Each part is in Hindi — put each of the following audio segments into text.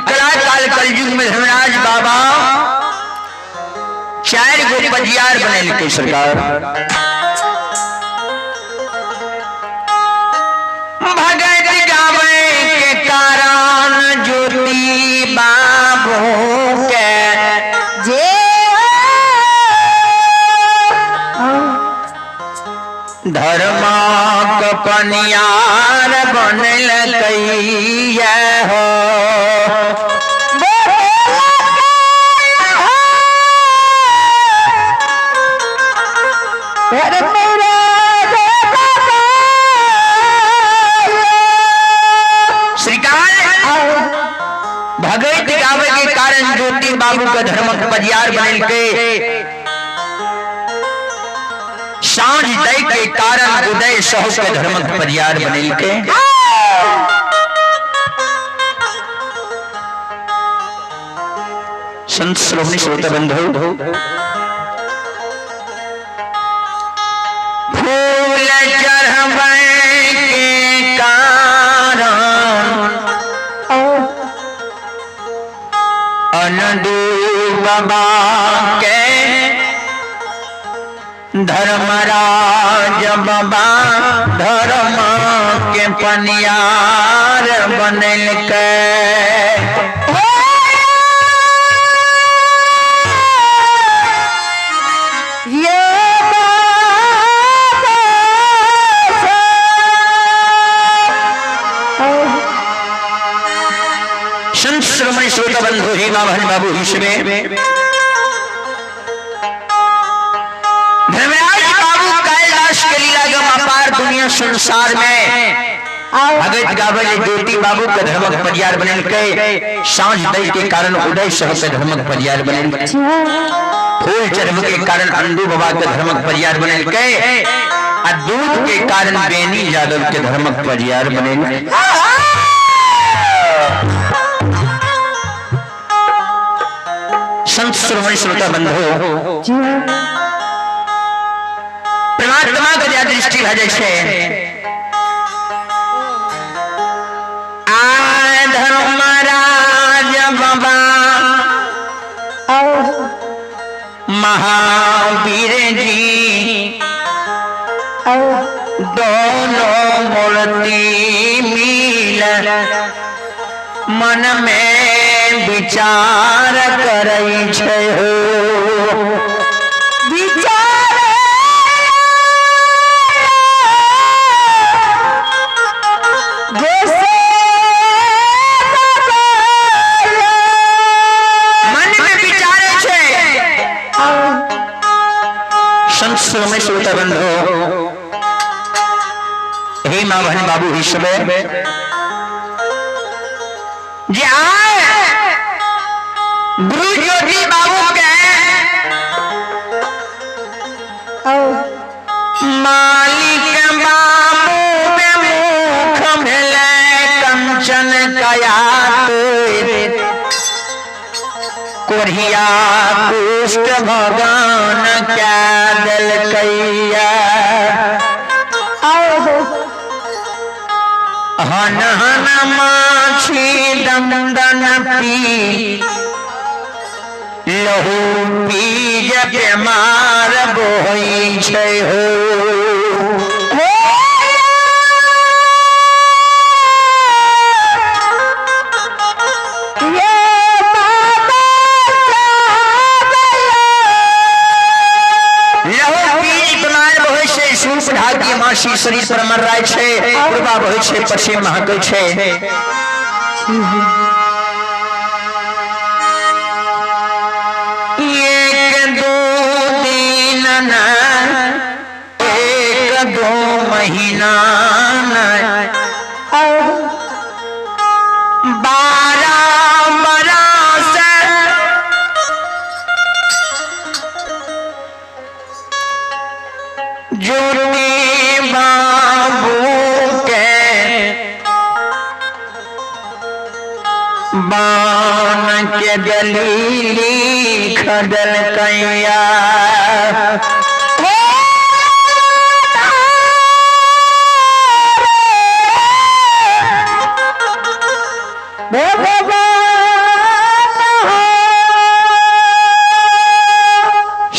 कला काल कलयुग में धर्मराज बाबा 4 गो पजियार बने के सरकार। भगत गावे के कारण ज्योति बाबू के जे धर्म कपनियार बनल कैया हो। भगत गावे के कारण ज्योति बाबू का धर्म पजियार बनल के सांझ दई के कारण उदय सहु के धर्म पजियार बनल के। संत श्रोमणी श्रोता बंधु फूल चढ़ावे के कारण अनदू बाबा के धर्मराज बाबा धर्म के पनियार बनल के। संत श्रोमणी श्रोता बंधु हे बाबा बाबू हिस्से धर्मराज बाबू कैलाश के लीला गम अपार दुनिया संसार में भगत गावे ज्योति बाबू का धर्म पजियार बनल के सांझ दई के कारण उदय सहु के धर्म पजियार बनल के। फूल चढ़ावे के कारण अंडू बाबा के धर्म पजियार बनल के और दूध के कारण बेनी यादव के धर्म पजियार बनल। संत श्रोमणी श्रोता बंधु परमात्मा के ज्यादा दृष्टि भ जाय छै। आ धर्मराज बाबा महावीर जी दोनों मूर्ति मिल मन में विचार करई छै हो। संत श्रोमणी श्रोता बंधु हे मां बहन बाबू हिस्से गुरु ज्योति बाबू के मालिक बाबू के मुख भेले कंचन कयात कोरिया कुष्ठ भगवान क्या दिल कैया। हन हन माछी दंदन पी लहू पीज के मार बोई छै हो। मासी शरीर पर मर रहा है पूर्वा बहे छे पश्चिम महकै छे। एक दो दिन न एक दो महीना न 12 बरस ज्योति बान के दलीली खदल कैया। भगवान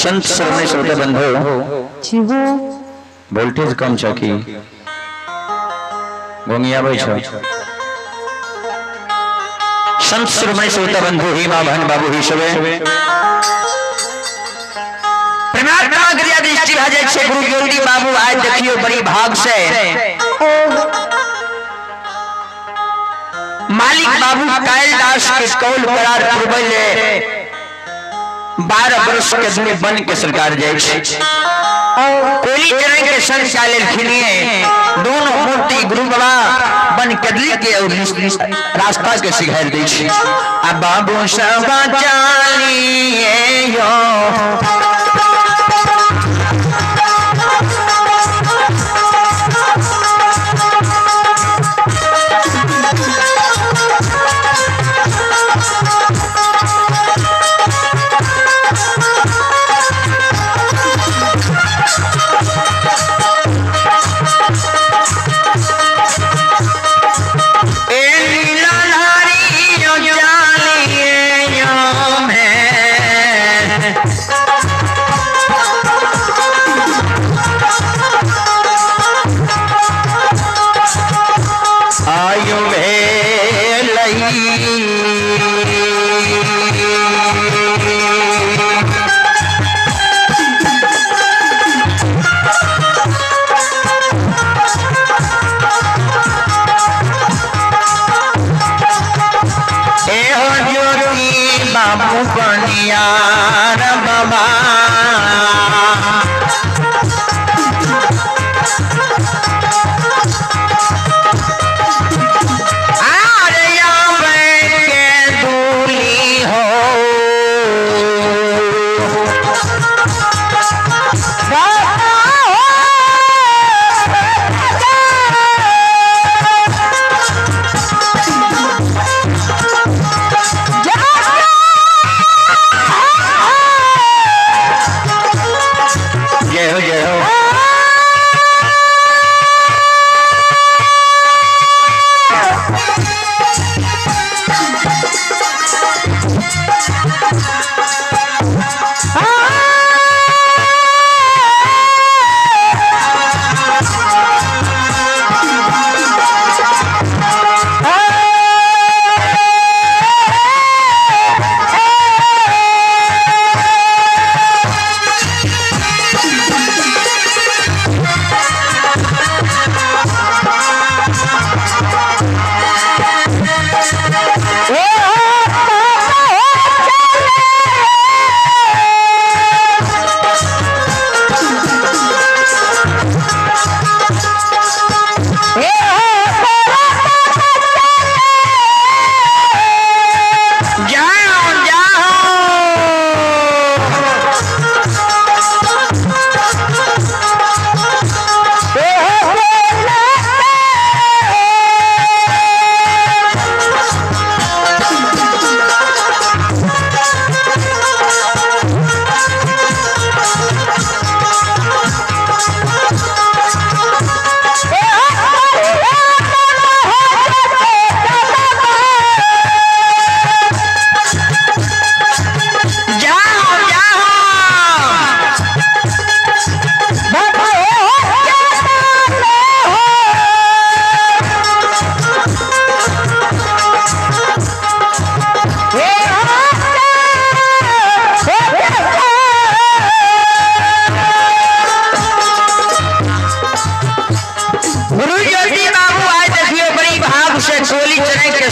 संत श्रवण श्रोता बंधु वोल्टेज कम छ कि गोंगी आबै छ संत श्रवण श्रोता बंधु ही मां बहन बाबू ही सबे परमात्मा क्रिया दृष्टि भ जाय छै गुरु ज्योति बाबू आज देखियो बड़ी भाग से मालिक बाबू कैलाश के कौल करार पूर्वले 12 वर्ष के दुनिया बन के सरकार जाय छै कोली चरण के संग चाले खिनिए दोनों मूर्ति गुरु बाबा बन कदली के और रास्ता के सिखार दै छै आ बाबू सब चालिए यो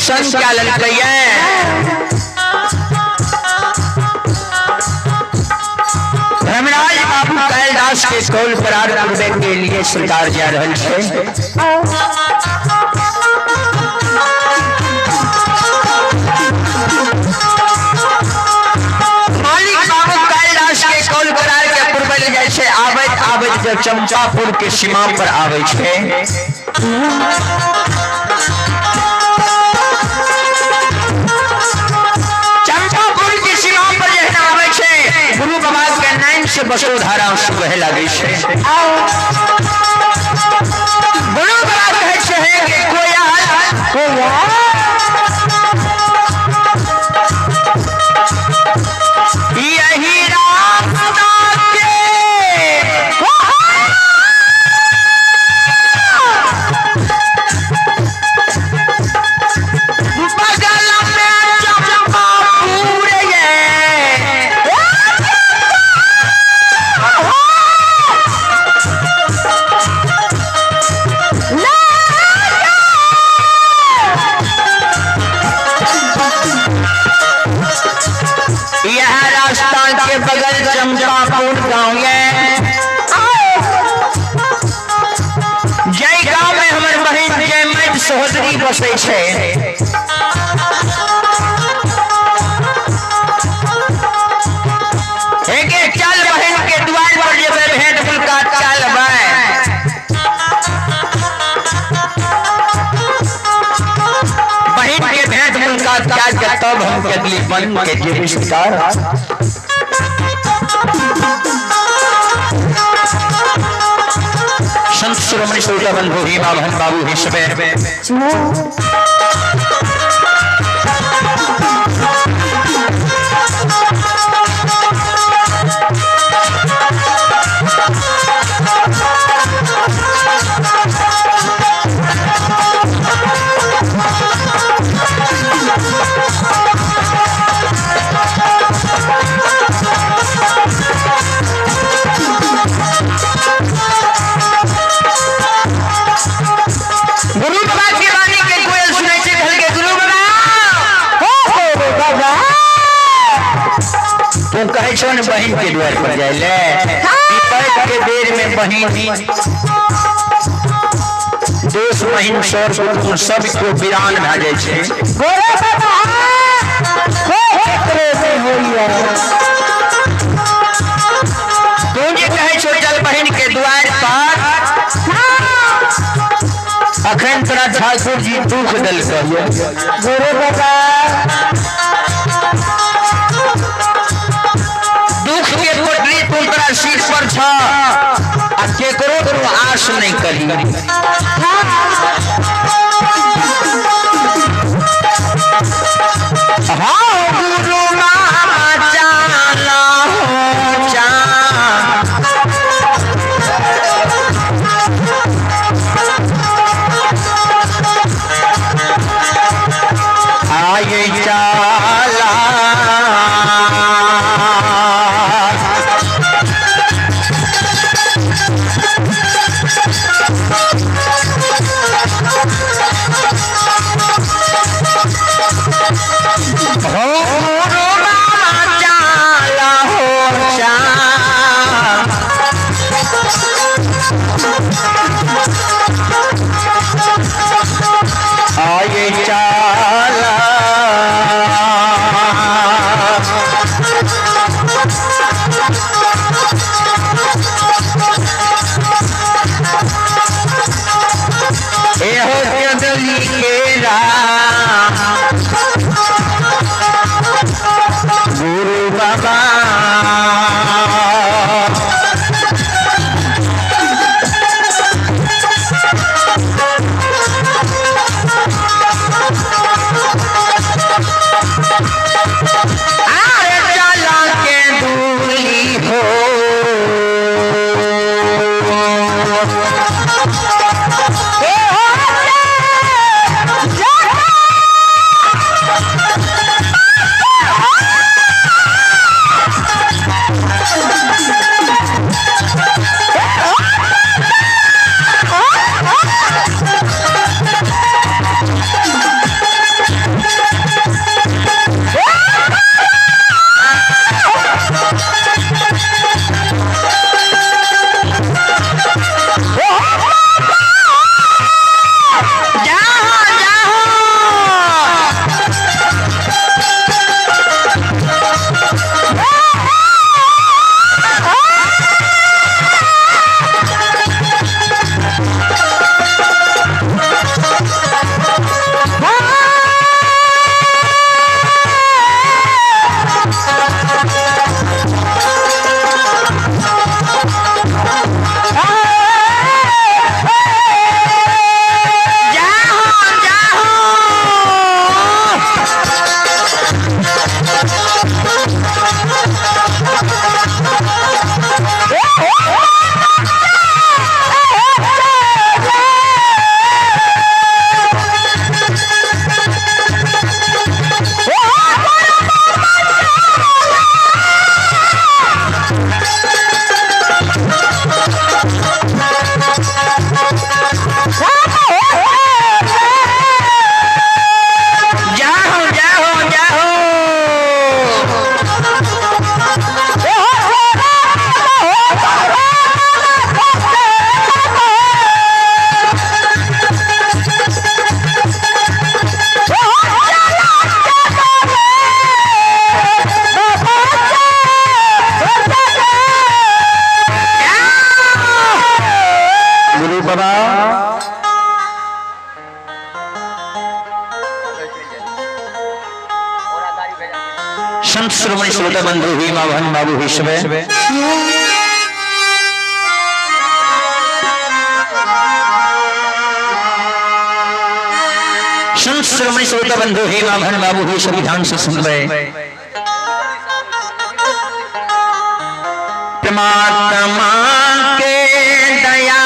संचालन धर्मराज बाबू कैलाश के कौल करार पूर्वे के लिए सरकार जा रही है मालिक बाबू कैलाश के कौल करार के पूर्वे ले जाय छै आबैत आबैत जब चंपापुर के सीमा पर आबै छै गुरु बाबा के नाम से बसोधारा बहे लगे गुरु बाबा कहे छै कि यही रास्ता राजस्थान के बगल चंपापुर गांव है। जय गांव में हमारे बहन जय मैट सहोदरी बसे छे। चल बहन के द्वार पर जब भेंट मुलाकात चल बहन के भेंट मुलाकात क्या तब हम कदली बन के जे विस्तार संत शिरोमणि श्रोता बंधु हेमा बहन बाबू हिस्से कहे छो न बहन के द्वार पर जाइले के बेर में बहन दोस्त बहन सौर गुण सब को वीरान भ जाय छे। तू जे कहे छो चल बहन के द्वार पर अखन तोरा ठाकुर जी दुख दल कहिए शीट पर छ आ केकरो करो आश नहीं करी। हाँ गुरु मामा जाना हो जा आये जाला संत श्रोमणी श्रोता बंधु ही मां बहन बाबू ही सब संत श्रोमणी श्रोता बंधु ही मां बहन बाबू ही सब ध्यान से सुन रहे। परमात्मा के दया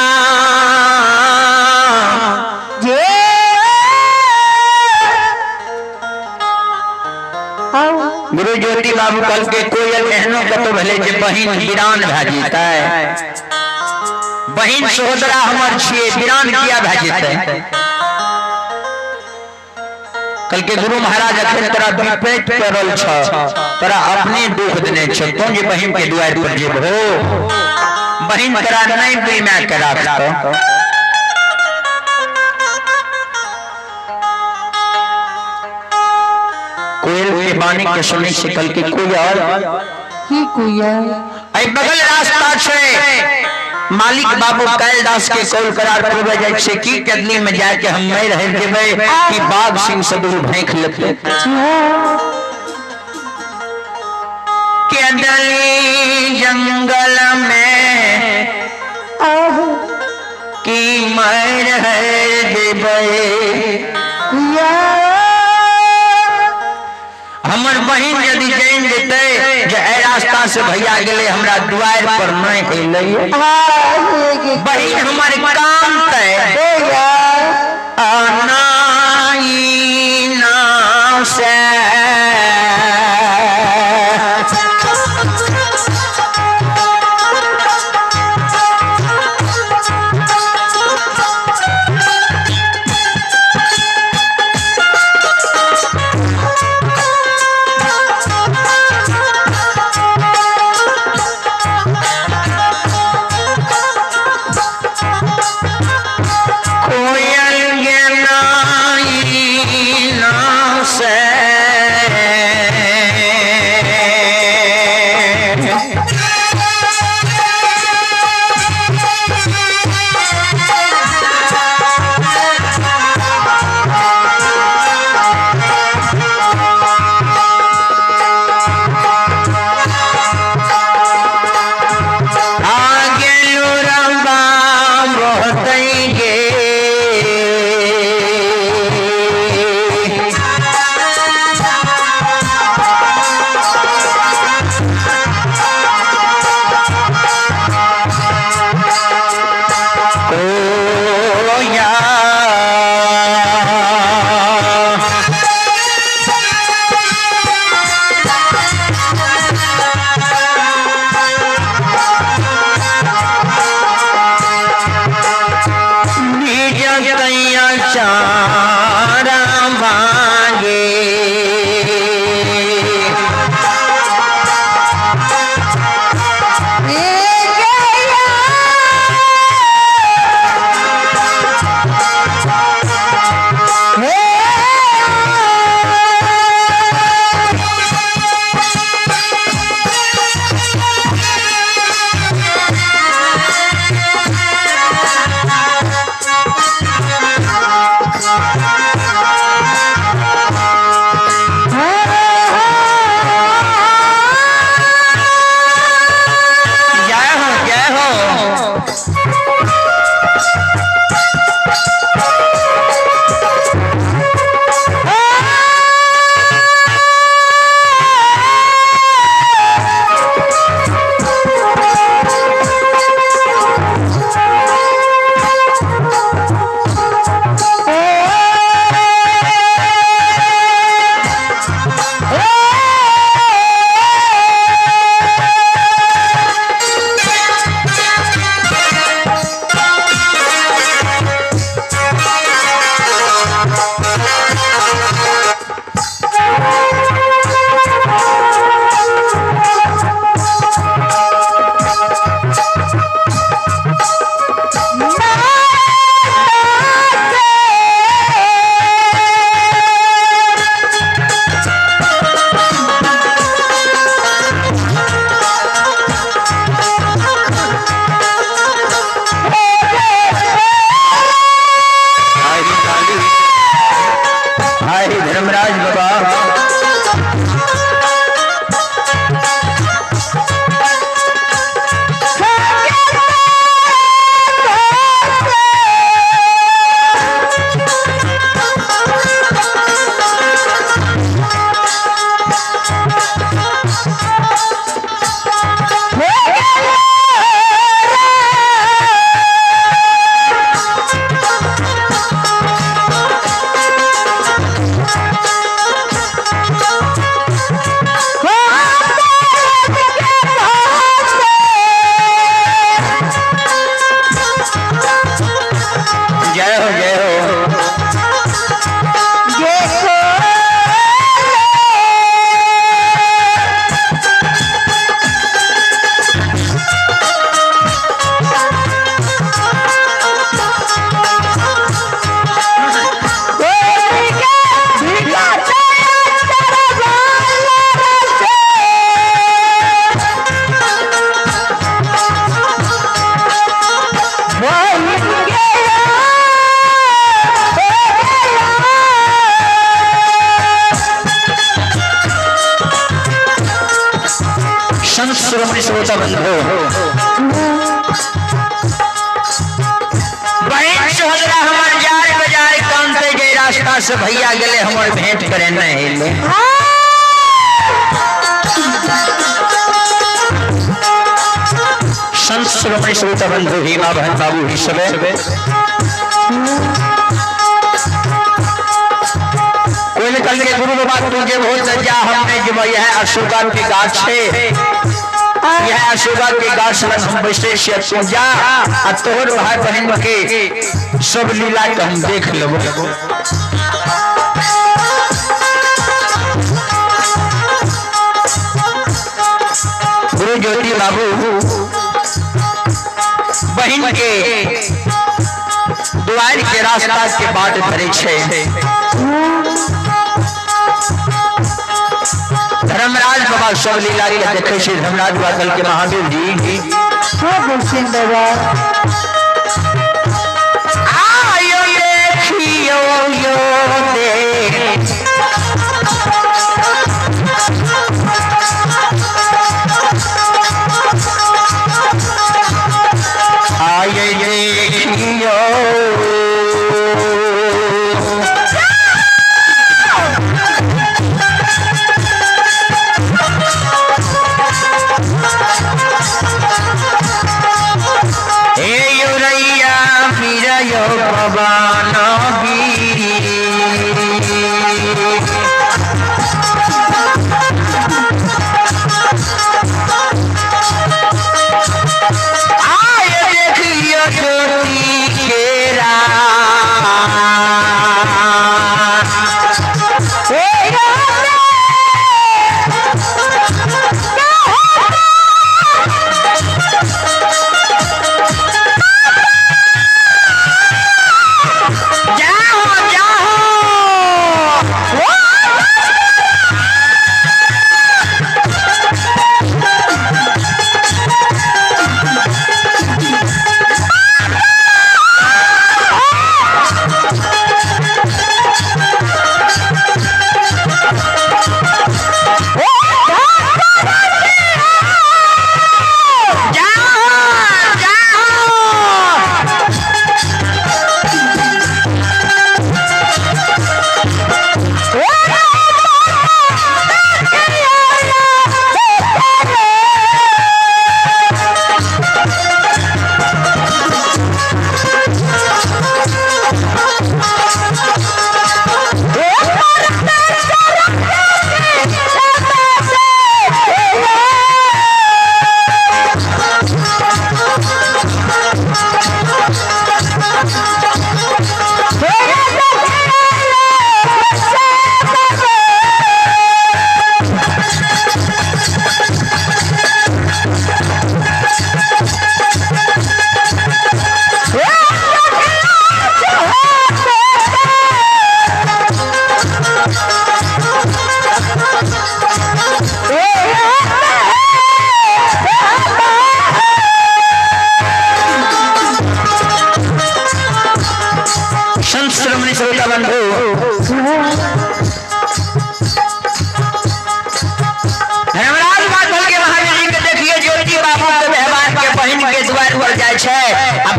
गुरु ज्योति बाबू कल के कोयल एहनो कतो भले जे बहिन वीरान भाजीता है, बहिन सहोदरा हमर छिए वीरान किया भाजीता कल के गुरु महाराज अखन तोरा विपेट करल छ, तोरा अपने दुख देने छ, तुम जे बहिन के दुआर पर जेब हो, बहिन तोरा नहीं दिल में के राखतो। कोयल के बानी के सुने से कल के कोयल ही कोयल आई बगल रास्ता छे मालिक बाबू कैलदास के कौल करार करबे जाय छे की कदली में जाके हम नहीं रह जेबे कि बाघ सिंह सदुल भैंख लेते कदली जंगल में की मैं रह जेबे हमर बहिन यदि जान देते जे ए रास्ता से भैया गेले हमरा द्वार पर नहीं अइले बहिन हमर काम तय आनाई ना से कोयल के नाई ना से श्रोता बंधु, बहन सोहदरा हमार जार बाजार कांते गए रास्ता से भैया गले हमार भेंट करे नहीं। संत श्रोमणी श्रोता बंधु ही माँ बहन बाबू ही सबे कोई निकल के गुरु बाबा तुझे बहुत जा हमने जब यह अशोका की गाछ है, यह अशोका के गाछ लग हम बैठे से पूजा आ तोहर भाई बहन के सब लीला के हम देख लेबो। गुरु ज्योति बाबू बहन के द्वार के रास्ता के बाट धरे छे। धर्मराज बाबा सब लीला के देखे छे। धर्मराज बादल के महावीर जी आयो देखियो यो देख आये देखियो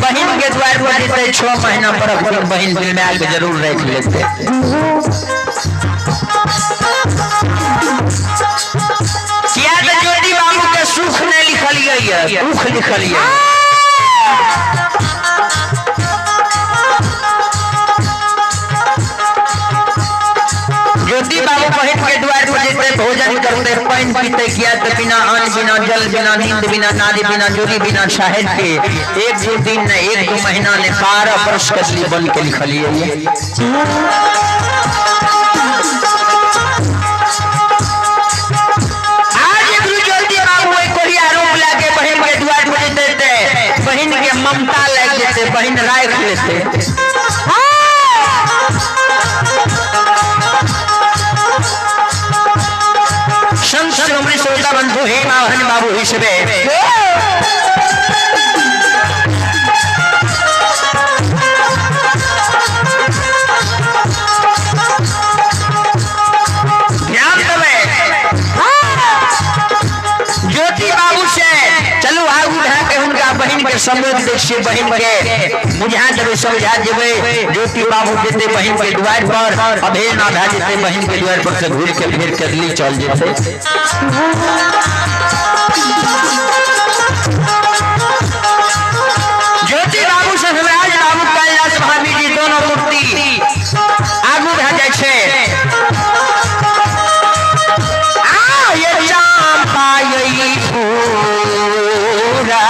बहन के द्वार पर जीते 6 महीना पर बहन दिल में आके जरूर रख लेते। क्या तो ज्योति बाबू के सुख ने लिखलिए है, दुख लिखलिए। ज्योति बाबू बहन के द्वार पर जीते भोजन करते, पानी पीते, किया तो बिना अन्न बिना जल बिना नींद बिना नारी बिना जोड़ी बिना शाहिद के 1-2 दिन न 1-2 महीना ने 12 वर्ष कसली बन के लिखलिए। आज गुरु ज्योति बाबू एक कोरिया रूप लाके बहन के द्वार पर जीते, बहन के ममता लग जेते, बहन राख लेते। संत श्रोमणी श्रोता बंधु हे माँ बहन बाबू ही सबे ध्यान देवे। ज्योति बाबू से के समझ देखिए बहन के बुझा देवे समझा देवे ज्योति बाबू देते बहन के द्वार पर अभे ना भा देते बहन के द्वार पर से घूर के फिर के दिल्ली चल जेते ज्योति बाबू से राज बाबू कैलाश भाभी जी दोनों मूर्ति आगू भा जाय छे आ ये चंपा यही पूरा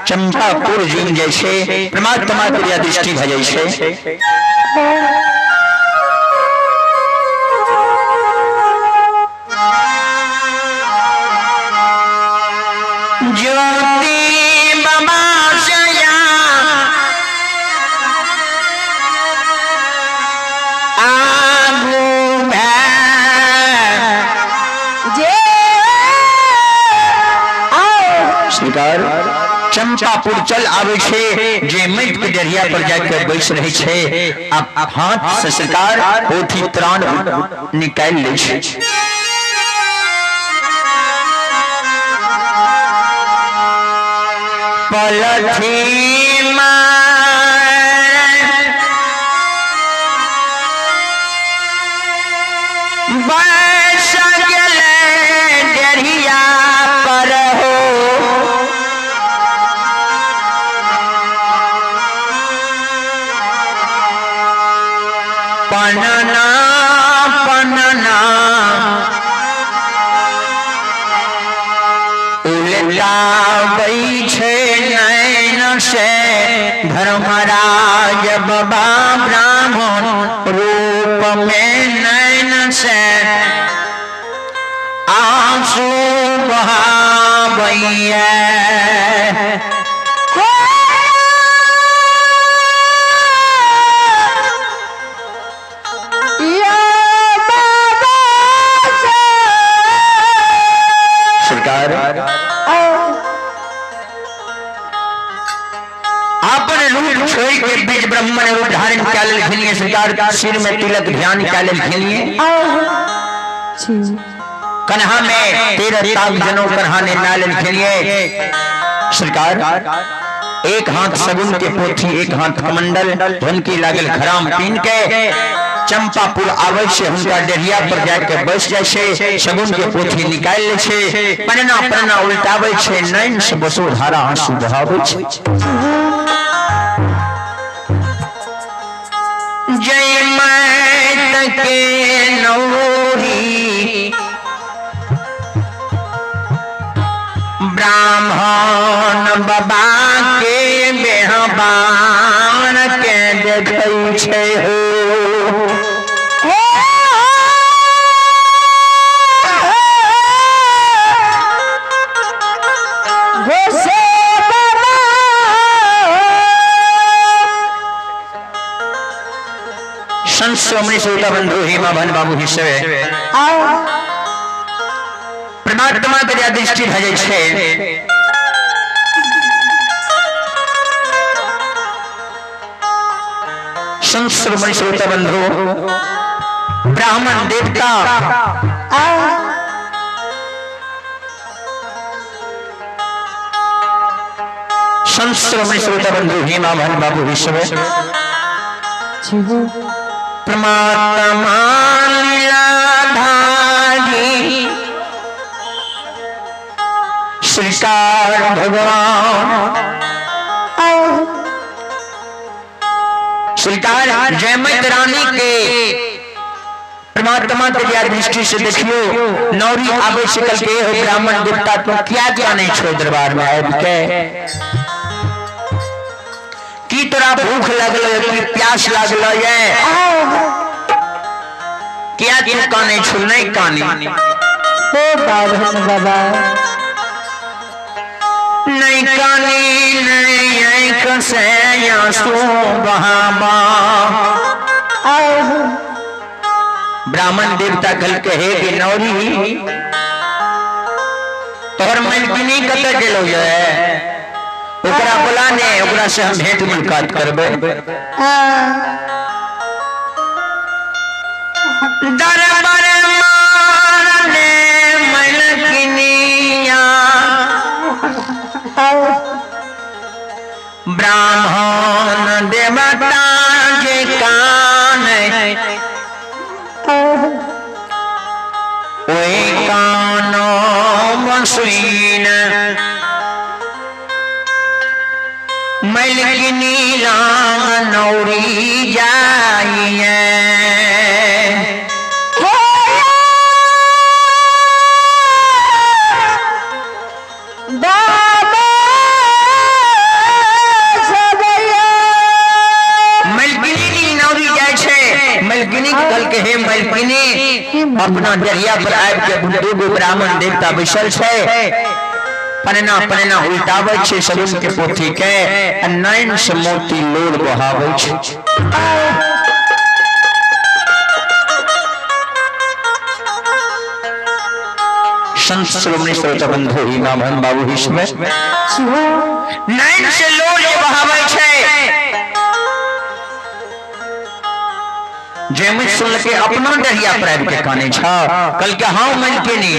चंपापुर जीन जैसे परमात्मा क्रिया दृष्टि भ जैसे ज्योति बाबा सया आगू स्वीकार चंपापुर चल आवे छे जे मृत के डरिया पर जाकर बैस रहे छे आप हाथ से सरकार पोथी प्राण निकाल ले छे पलथी बैस गेले डरिया पर हो पनना पनना उलटावै छे नैन से धर्मराज बाबा ब्राह्मण रूप में नैन से सरकार आपने रूप छोड़ के बीच ब्रह्म ने रूप धारण क्या ले खेलिए सरकार सिर में तिलक ध्यान क्या ले खेलिए कन्हा में 13 ताक जनों कन्हा ने नाल खेलिए सरकार एक हाथ सगुन के पोथी एक हाथ कमंडल धन की लागल खराम पीन के चंपापुर आवे से उनका डेरिया पर जाके बस जाए छे सगुन के पोथी निकाल ले छे पन्ना पन्ना उल्टावे छे नैन से बसो धारा आंसू बहावे छे जय मैत के नौरी ब्राह्मण बाबा के बेहबान के देखै छे हो संस्वामी श्रोता बंधु हेमा बन बाबू हिस्से परमात्मा के दृष्टि भजे छे संस्वामी श्रोता बंधु ब्राह्मण देवता संस्वामी श्रोता बंधु हेमा बन बाबू हिस्से परमात्मा लीलाधारी श्रीकार भगवान श्रीकार जयमत रानी के परमात्मा के दृष्टि से देखियो नौरी आवे शिकल के हो ब्राह्मण देवता तो क्या क्या नहीं छो दरबार में आए के की तोरा भूख लगल है प्यास लगल है क्या तू काने छु नहीं कानी हे बाबा नहीं कानी नहीं आंख से आंसू बहावा ब्राह्मण देवता कल कहे कि नौरी तोहर मलकिनी कत गेलो है ओकरा बुलाने ओकरा से हम भेंट मुलाकात करबे दरबार मारने मलकिनिया ब्राह्मण देवता के कान ओए कानो मसुइन मलकिनी लांग नौरी जाइए कल के हे मलकिनी अपना दरिया पर आब के बुंदू ब्राह्मण देवता बैसल छे पन्ना पन्ना उल्टावे छे सगुन के पोथी के नैन से मोती लोर बहावे छे संत श्रोमणी श्रोता बंधु हेमा बन बाबू इसमें नैन से लोर बहावे छे जे मुझ सुन के अपना दरिया पर आब के काने छा कल के हां मलकिनी